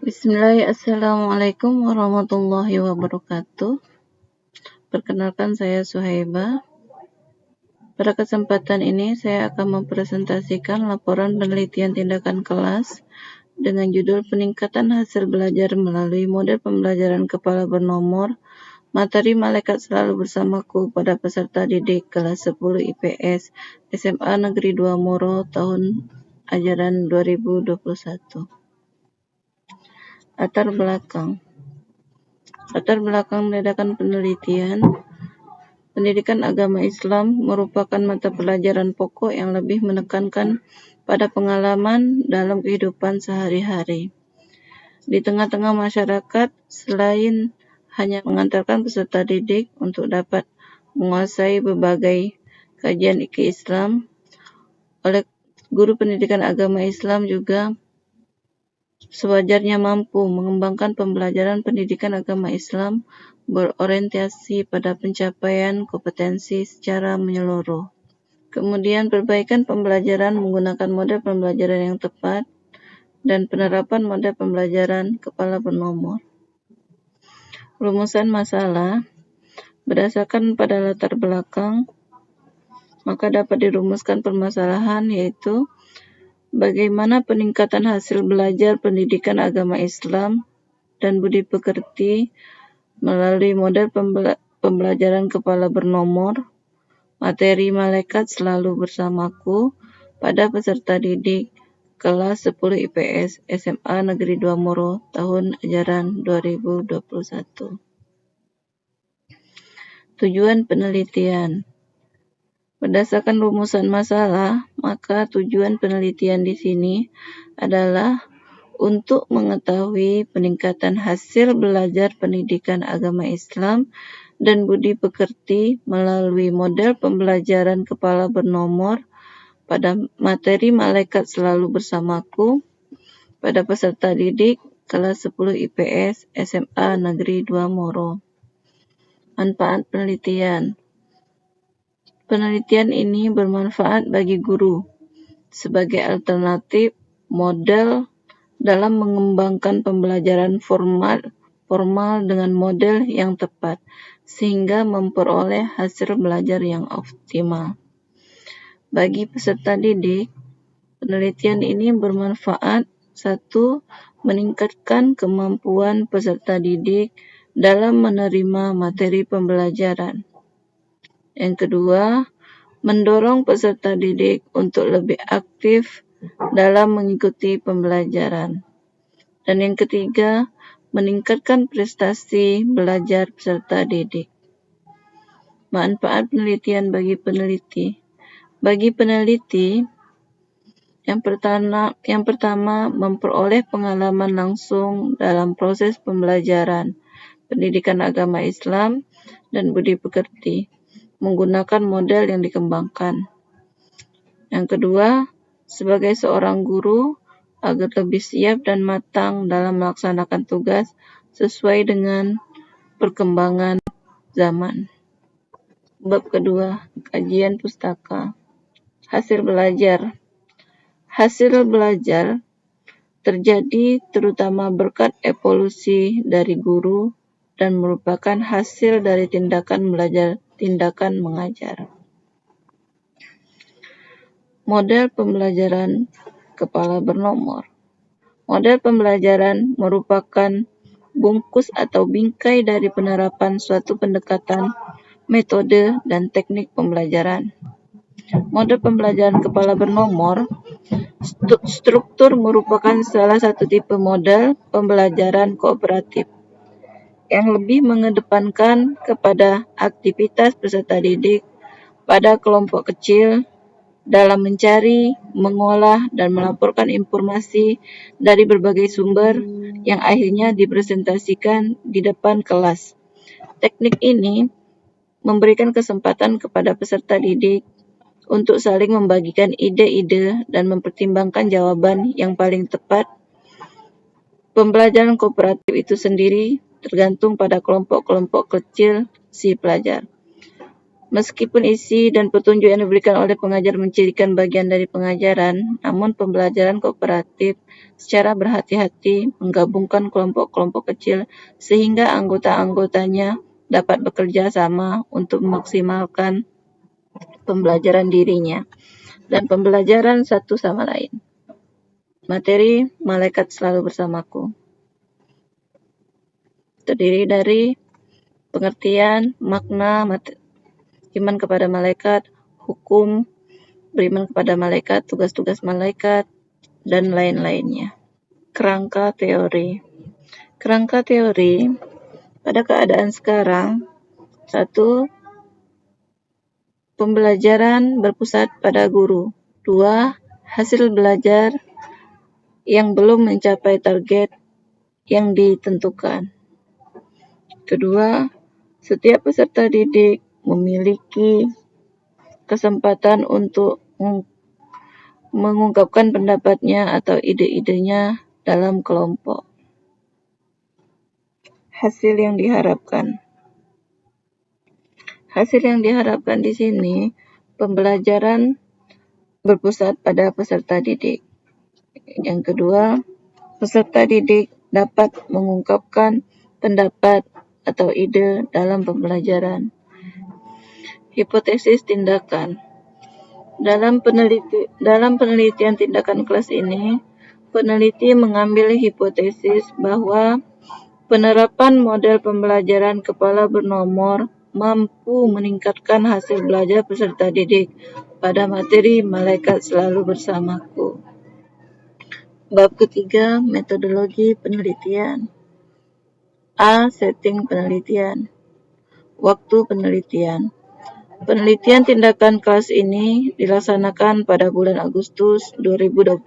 Bismillahirrahmanirrahim. Assalamualaikum warahmatullahi wabarakatuh. Perkenalkan, saya Suhaibah. Pada kesempatan ini saya akan mempresentasikan laporan penelitian tindakan kelas dengan judul Peningkatan Hasil Belajar Melalui Model Pembelajaran Kepala Bernomor, Materi Malaikat Selalu Bersamaku pada peserta didik kelas 10 IPS SMA Negeri 2 Moro tahun ajaran 2021. Latar belakang ledakan penelitian. Pendidikan agama Islam merupakan mata pelajaran pokok yang lebih menekankan pada pengalaman dalam kehidupan sehari-hari. Di tengah-tengah masyarakat, selain hanya mengantarkan peserta didik untuk dapat menguasai berbagai kajian fikih Islam, oleh guru pendidikan agama Islam juga sewajarnya mampu mengembangkan pembelajaran pendidikan agama Islam berorientasi pada pencapaian kompetensi secara menyeluruh. Kemudian perbaikan pembelajaran menggunakan model pembelajaran yang tepat dan penerapan model pembelajaran kepala bernomor. Rumusan masalah berdasarkan pada latar belakang, maka dapat dirumuskan permasalahan, yaitu bagaimana peningkatan hasil belajar pendidikan agama Islam dan budi pekerti melalui model pembelajaran kepala bernomor, materi malaikat selalu bersamaku pada peserta didik kelas 10 IPS SMA Negeri 2 Moro tahun ajaran 2021. Tujuan penelitian. Berdasarkan rumusan masalah, maka tujuan penelitian di sini adalah untuk mengetahui peningkatan hasil belajar pendidikan agama Islam dan budi pekerti melalui model pembelajaran kepala bernomor pada materi malaikat selalu bersamaku pada peserta didik kelas 10 IPS SMA Negeri 2 Moro. Manfaat penelitian. Penelitian ini bermanfaat bagi guru sebagai alternatif model dalam mengembangkan pembelajaran formal dengan model yang tepat, sehingga memperoleh hasil belajar yang optimal. Bagi peserta didik, penelitian ini bermanfaat: 1. Meningkatkan kemampuan peserta didik dalam menerima materi pembelajaran. Yang kedua, mendorong peserta didik untuk lebih aktif dalam mengikuti pembelajaran. Dan yang ketiga, meningkatkan prestasi belajar peserta didik. Manfaat penelitian bagi peneliti. Bagi peneliti, yang pertama memperoleh pengalaman langsung dalam proses pembelajaran pendidikan agama Islam dan budi pekerti menggunakan model yang dikembangkan. Yang kedua, sebagai seorang guru agar lebih siap dan matang dalam melaksanakan tugas sesuai dengan perkembangan zaman. Bab kedua, kajian pustaka. Hasil belajar. Hasil belajar terjadi terutama berkat evolusi dari guru dan merupakan hasil dari tindakan belajar, tindakan mengajar. Model pembelajaran kepala bernomor. Model pembelajaran merupakan bungkus atau bingkai dari penerapan suatu pendekatan, metode, dan teknik pembelajaran. Model pembelajaran kepala bernomor, struktur merupakan salah satu tipe model pembelajaran kooperatif yang lebih mengedepankan kepada aktivitas peserta didik pada kelompok kecil dalam mencari, mengolah, dan melaporkan informasi dari berbagai sumber yang akhirnya dipresentasikan di depan kelas. Teknik ini memberikan kesempatan kepada peserta didik untuk saling membagikan ide-ide dan mempertimbangkan jawaban yang paling tepat. Pembelajaran kooperatif itu sendiri tergantung pada kelompok-kelompok kecil si pelajar. Meskipun isi dan petunjuk yang diberikan oleh pengajar mencirikan bagian dari pengajaran, namun pembelajaran kooperatif secara berhati-hati menggabungkan kelompok-kelompok kecil sehingga anggota-anggotanya dapat bekerja sama untuk memaksimalkan pembelajaran dirinya dan pembelajaran satu sama lain. Materi Malaikat Selalu Bersamaku terdiri dari pengertian, makna, iman kepada malaikat, hukum, beriman kepada malaikat, tugas-tugas malaikat, dan lain-lainnya. Kerangka teori. Kerangka teori pada keadaan sekarang, 1. Pembelajaran berpusat pada guru. 2. Hasil belajar yang belum mencapai target yang ditentukan. Kedua, setiap peserta didik memiliki kesempatan untuk mengungkapkan pendapatnya atau ide-idenya dalam kelompok. Hasil yang diharapkan. Hasil yang diharapkan di sini, pembelajaran berpusat pada peserta didik. Yang kedua, peserta didik dapat mengungkapkan pendapat atau ide dalam pembelajaran. Hipotesis tindakan. Dalam penelitian tindakan kelas ini, peneliti mengambil hipotesis bahwa penerapan model pembelajaran kepala bernomor mampu meningkatkan hasil belajar peserta didik pada materi Malaikat Selalu Bersamaku. Bab ketiga, metodologi penelitian. A. Setting penelitian. Waktu penelitian. Penelitian tindakan kelas ini dilaksanakan pada bulan Agustus 2021.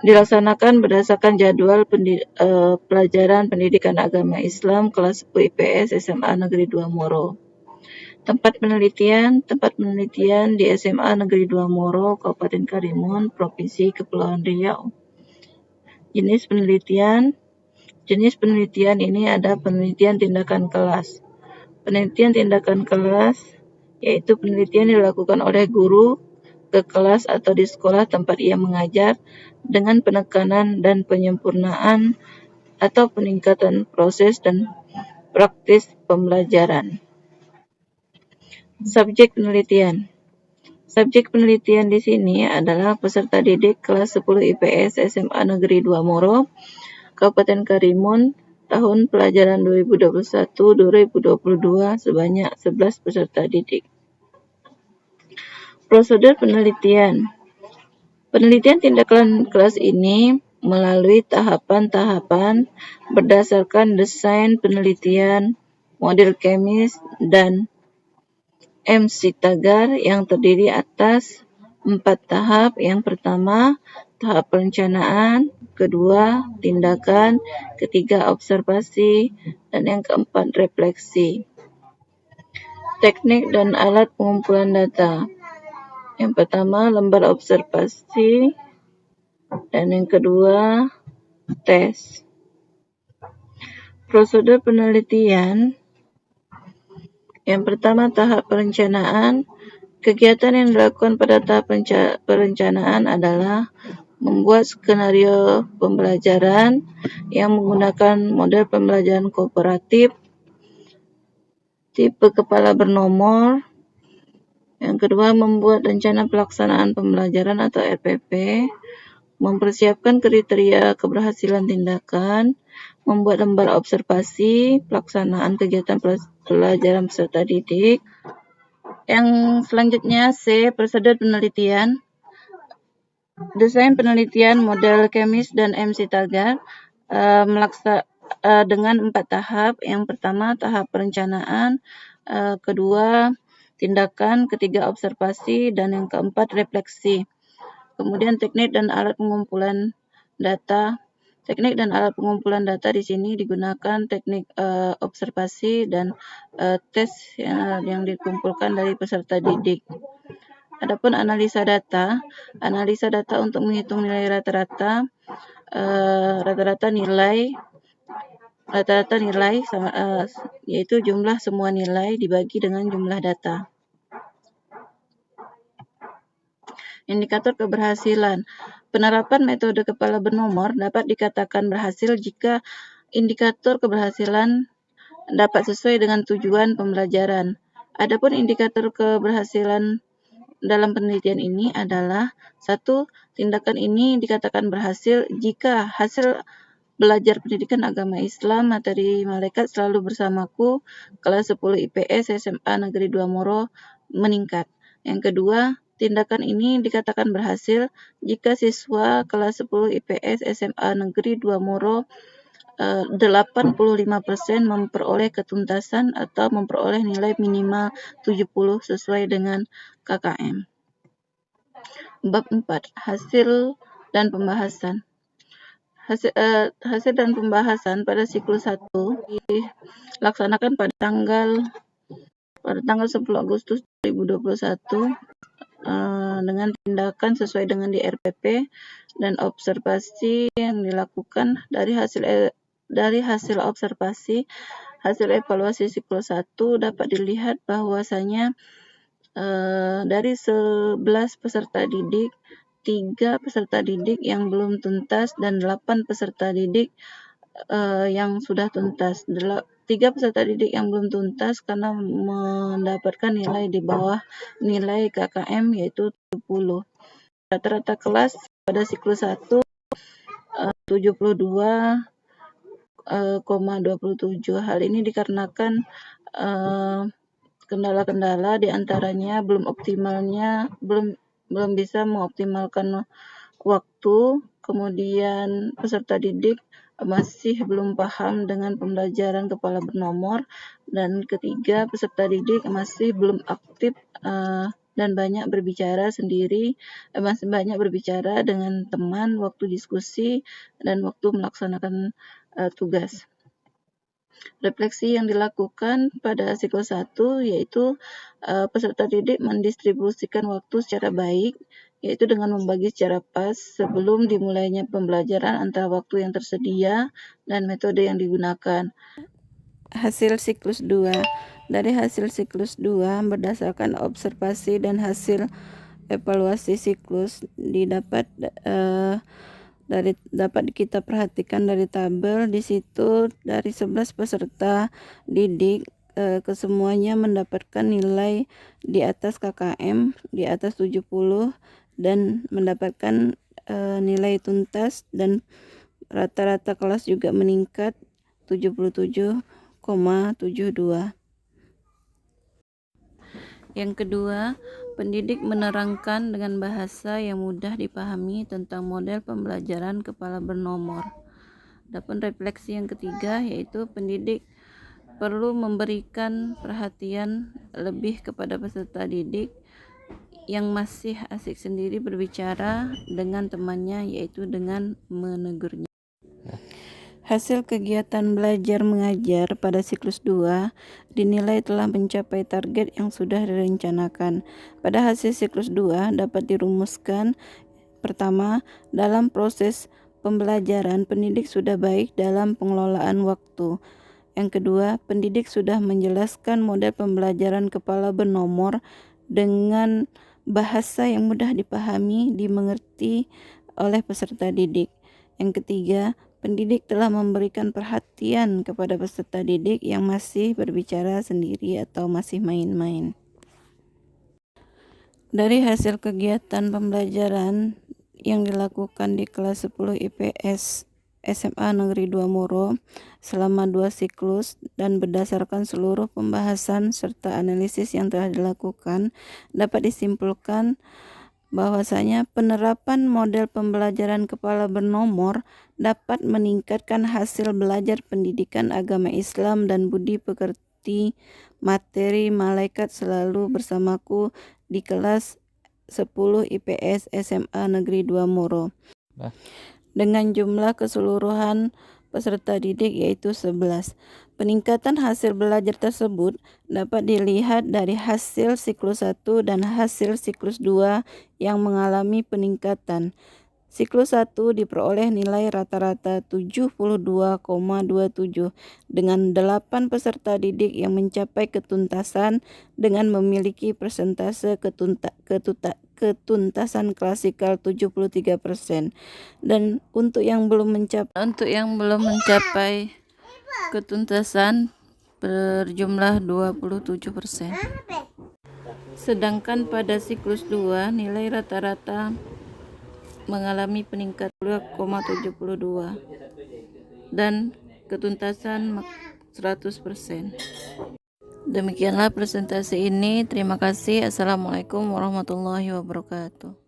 Dilaksanakan berdasarkan jadwal pelajaran pendidikan agama Islam kelas 10 IPS SMA Negeri 2 Moro. Tempat penelitian di SMA Negeri 2 Moro, Kabupaten Karimun, Provinsi Kepulauan Riau. Jenis penelitian ini ada penelitian tindakan kelas. Penelitian tindakan kelas yaitu penelitian dilakukan oleh guru ke kelas atau di sekolah tempat ia mengajar dengan penekanan dan penyempurnaan atau peningkatan proses dan praktis pembelajaran. Subjek penelitian. Subjek penelitian di sini adalah peserta didik kelas 10 IPS SMA Negeri 2 Moro, Kabupaten Karimun, tahun pelajaran 2021-2022 sebanyak 11 peserta didik. Prosedur penelitian. Penelitian tindakan kelas ini melalui tahapan-tahapan berdasarkan desain penelitian, model kemis, dan MC Tagar yang terdiri atas 4 tahap. Yang pertama, tahap perencanaan, kedua, tindakan, ketiga, observasi, dan yang keempat, refleksi. Teknik dan alat pengumpulan data. Yang pertama, lembar observasi, dan yang kedua, tes. Prosedur penelitian. Yang pertama, tahap perencanaan. Kegiatan yang dilakukan pada tahap perencanaan adalah membuat skenario pembelajaran yang menggunakan model pembelajaran kooperatif, tipe kepala bernomor. Yang kedua, membuat rencana pelaksanaan pembelajaran atau RPP, mempersiapkan kriteria keberhasilan tindakan, membuat lembar observasi, pelaksanaan kegiatan pelajaran peserta didik. Yang selanjutnya C. Prosedur penelitian. Desain penelitian, model kemis, dan MC Tagar dengan 4 tahap. Yang pertama, tahap perencanaan, kedua, tindakan, ketiga, observasi, dan yang keempat, refleksi. Kemudian teknik dan alat pengumpulan data. Teknik dan alat pengumpulan data di sini digunakan teknik observasi dan tes yang dikumpulkan dari peserta didik. Adapun analisa data untuk menghitung nilai rata-rata nilai rata-rata nilai sama, yaitu jumlah semua nilai dibagi dengan jumlah data. Indikator keberhasilan. Penerapan metode kepala bernomor dapat dikatakan berhasil jika indikator keberhasilan dapat sesuai dengan tujuan pembelajaran. Adapun indikator keberhasilan dalam penelitian ini adalah: 1. Tindakan ini dikatakan berhasil jika hasil belajar pendidikan agama Islam materi malaikat selalu bersamaku kelas 10 IPS SMA Negeri 2 Moro meningkat. Yang kedua, tindakan ini dikatakan berhasil jika siswa kelas 10 IPS SMA Negeri 2 Moro 85% memperoleh ketuntasan atau memperoleh nilai minimal 70 sesuai dengan KKM. Bab 4. Hasil dan pembahasan. Hasil dan pembahasan pada siklus 1 dilaksanakan pada tanggal 10 Agustus 2021 dengan tindakan sesuai dengan di RPP dan observasi yang dilakukan dari hasil observasi. Hasil evaluasi siklus 1 dapat dilihat bahwasanya dari 11 peserta didik, 3 peserta didik yang belum tuntas dan 8 peserta didik yang sudah tuntas. 3 peserta didik yang belum tuntas karena mendapatkan nilai di bawah nilai KKM yaitu 70. Rata-rata kelas pada siklus 1 72,27. Hal ini dikarenakan kendala-kendala diantaranya belum bisa mengoptimalkan waktu, kemudian peserta didik masih belum paham dengan pembelajaran kepala bernomor, dan ketiga, peserta didik masih belum aktif dan banyak berbicara sendiri, masih banyak berbicara dengan teman waktu diskusi dan waktu melaksanakan tugas. Refleksi yang dilakukan pada siklus 1 yaitu peserta didik mendistribusikan waktu secara baik, yaitu dengan membagi secara pas sebelum dimulainya pembelajaran antara waktu yang tersedia dan metode yang digunakan. Hasil siklus 2. Dari hasil siklus 2 berdasarkan observasi dan hasil evaluasi siklus dapat kita perhatikan dari tabel di situ. Dari 11 peserta didik kesemuanya mendapatkan nilai di atas KKM, di atas 70 dan mendapatkan nilai tuntas, dan rata-rata kelas juga meningkat 77,72. Yang kedua, pendidik menerangkan dengan bahasa yang mudah dipahami tentang model pembelajaran kepala bernomor. Adapun refleksi yang ketiga yaitu pendidik perlu memberikan perhatian lebih kepada peserta didik yang masih asik sendiri berbicara dengan temannya, yaitu dengan menegurnya. Hasil kegiatan belajar mengajar pada siklus 2 dinilai telah mencapai target yang sudah direncanakan. Pada hasil siklus 2 dapat dirumuskan: pertama, dalam proses pembelajaran pendidik sudah baik dalam pengelolaan waktu. Yang kedua, pendidik sudah menjelaskan model pembelajaran kepala bernomor dengan bahasa yang mudah dipahami, dimengerti oleh peserta didik. Yang ketiga, pendidik telah memberikan perhatian kepada peserta didik yang masih berbicara sendiri atau masih main-main. Dari hasil kegiatan pembelajaran yang dilakukan di kelas 10 IPS SMA Negeri 2 Moro selama 2 siklus dan berdasarkan seluruh pembahasan serta analisis yang telah dilakukan, dapat disimpulkan bahwasanya penerapan model pembelajaran kepala bernomor dapat meningkatkan hasil belajar pendidikan agama Islam dan budi pekerti materi malaikat selalu bersamaku di kelas 10 IPS SMA Negeri 2 Moro dengan jumlah keseluruhan peserta didik yaitu 11. Peningkatan hasil belajar tersebut dapat dilihat dari hasil siklus 1 dan hasil siklus 2 yang mengalami peningkatan. Siklus 1 diperoleh nilai rata-rata 72,27 dengan 8 peserta didik yang mencapai ketuntasan dengan memiliki persentase ketuntasan klasikal 73%. Dan untuk yang belum mencapai ketuntasan berjumlah 27%. Sedangkan pada siklus 2 nilai rata-rata mengalami peningkat 2,72 dan ketuntasan 100%. Demikianlah presentasi ini. Terima kasih. Assalamualaikum warahmatullahi wabarakatuh.